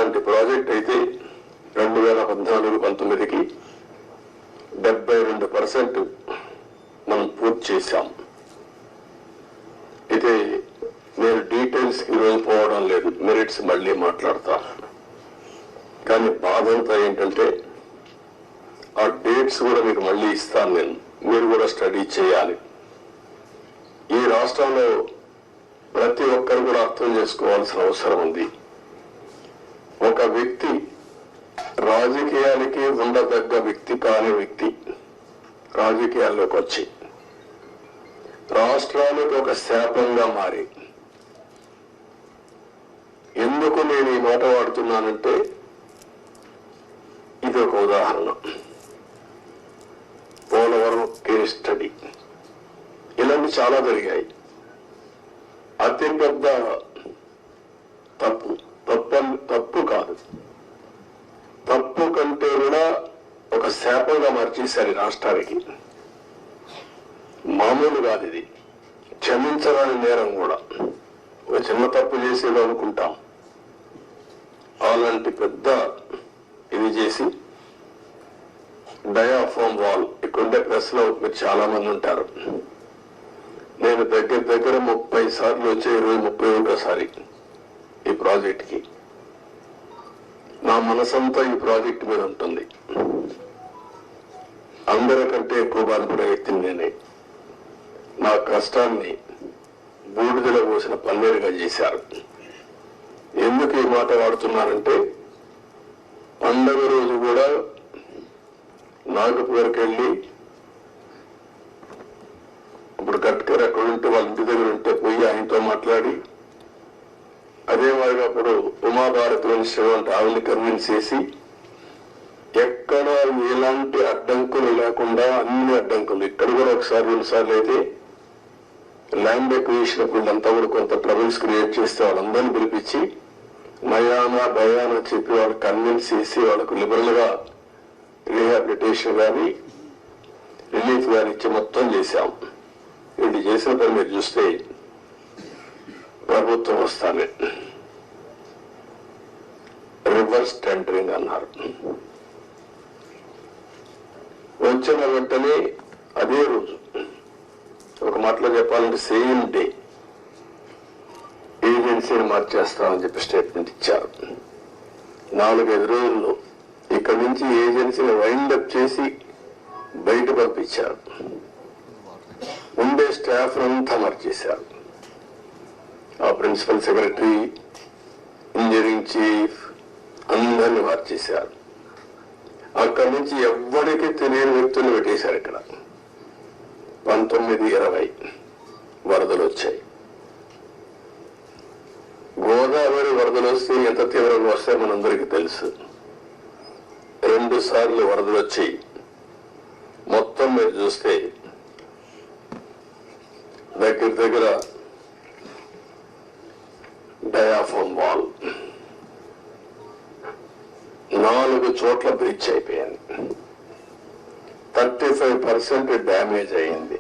అలాంటి ప్రాజెక్ట్ అయితే 2014-19కి 72% మనం పూర్తి చేశాం. అయితే నేను డీటెయిల్స్ ఈరోజు పోవడం లేదు, మెరిట్స్ మళ్ళీ మాట్లాడతా. కానీ బాధ అంతా ఏంటంటే ఆ డేట్స్ కూడా మీకు మళ్ళీ ఇస్తాను నేను, మీరు కూడా స్టడీ చేయాలి. ఈ రాష్ట్రంలో ప్రతి ఒక్కరు కూడా అర్థం చేసుకోవాల్సిన అవసరం ఉంది. ఒక వ్యక్తి రాజకీయానికి ఉండదగ్గ వ్యక్తి కాని వ్యక్తి రాజకీయాల్లోకి వచ్చి రాష్ట్రానికి ఒక శాపంగా మారి, ఎందుకు నేను ఈ మాట వాడుతున్నానంటే ఇది ఒక ఉదాహరణ. పోలవరం కేస్ స్టడీ ఇలాంటి చాలా జరిగాయి. అతిపెద్ద తప్పు కాదు, తప్పు కంటే కూడా ఒక శాపంగా మార్చేశారు రాష్ట్రానికి. మామూలు కాదు ఇది, క్షమించరాని నేరం కూడా. ఒక చిన్న తప్పు చేసేది అనుకుంటాం, అలాంటి పెద్ద ఇది చేసి డయాఫామ్ వాల్ ఇక్కడ ప్రెస్ లో మీరు చాలా మంది ఉంటారు. నేను దగ్గర 30 సార్లు వచ్చే 31సారి ఈ ప్రాజెక్ట్కి. నా మనసంతా ఈ ప్రాజెక్ట్ మీద ఉంటుంది. అందరికంటే ఎక్కువ బాధపడే వ్యక్తిని నేనే. నా కష్టాన్ని బూడిదలో పోసిన పన్నీరుగా చేశారు. ఎందుకు ఈ మాట వాడుతున్నానంటే పండగ రోజు కూడా నాగపూర్కి వెళ్ళి, ఇప్పుడు గట్కర్ ఎక్కడ ఉంటే వాళ్ళ ఇంటి దగ్గర ఉంటే పోయి ఆయనతో మాట్లాడి, అదే మాదిరిగా అప్పుడు ఉమాభారతి మినిస్టర్ అంటే ఆవిడని కన్విన్స్ చేసి ఎక్కడ ఎలాంటి అడ్డంకులు లేకుండా అన్ని అడ్డంకులు, ఇక్కడ కూడా ఒకసారి 2 సార్లు అయితే ల్యాండ్ ఎక్విజిషన్ అప్పుడంతా కూడా కొంత ట్రబుల్స్ క్రియేట్ చేస్తే వాళ్ళందరినీ పిలిపించి నయానా భయానా చెప్పి వాళ్ళు కన్విన్స్ చేసి వాళ్ళకు లిబరల్ గా రీహాబిలిటేషన్ కానీ రిలీఫ్ కానీ ఇచ్చి మొత్తం చేశాం. వీళ్ళు చేసిన పని మీరు చూస్తే ప్రభుత్వం వస్తానే రివర్స్ టెండరింగ్ అన్నారు. వచ్చిన వెంటనే అదే రోజు, ఒక మాటలో చెప్పాలంటే సేమ్ డే ఏజెన్సీని మార్చేస్తామని చెప్పి స్టేట్మెంట్ ఇచ్చారు. 4-5 రోజుల్లో ఇక్కడి నుంచి ఏజెన్సీని వైండప్ చేసి బయట పంపించారు. ఉండే స్టాఫ్ అంతా మార్చేశారు. ఆ ప్రిన్సిపల్ సెక్రటరీ, ఇంజనీరింగ్ చీఫ్ అందరినీ మార్చేశారు. అక్కడి నుంచి ఎవ్వరికి తెలియని వ్యక్తులు పెట్టేశారు. ఇక్కడ 19-20 వరదలు వచ్చాయి. గోదావరి వరదలు వస్తే ఎంత తీవ్రంగా వస్తాయో మనందరికీ తెలుసు. 2 సార్లు వరదలు వచ్చి మొత్తం మీరు చూస్తే దగ్గర డయాఫామ్ వాల్ 4 చోట్ల బ్రీచ్ అయిపోయింది. 35% డ్యామేజ్ అయింది.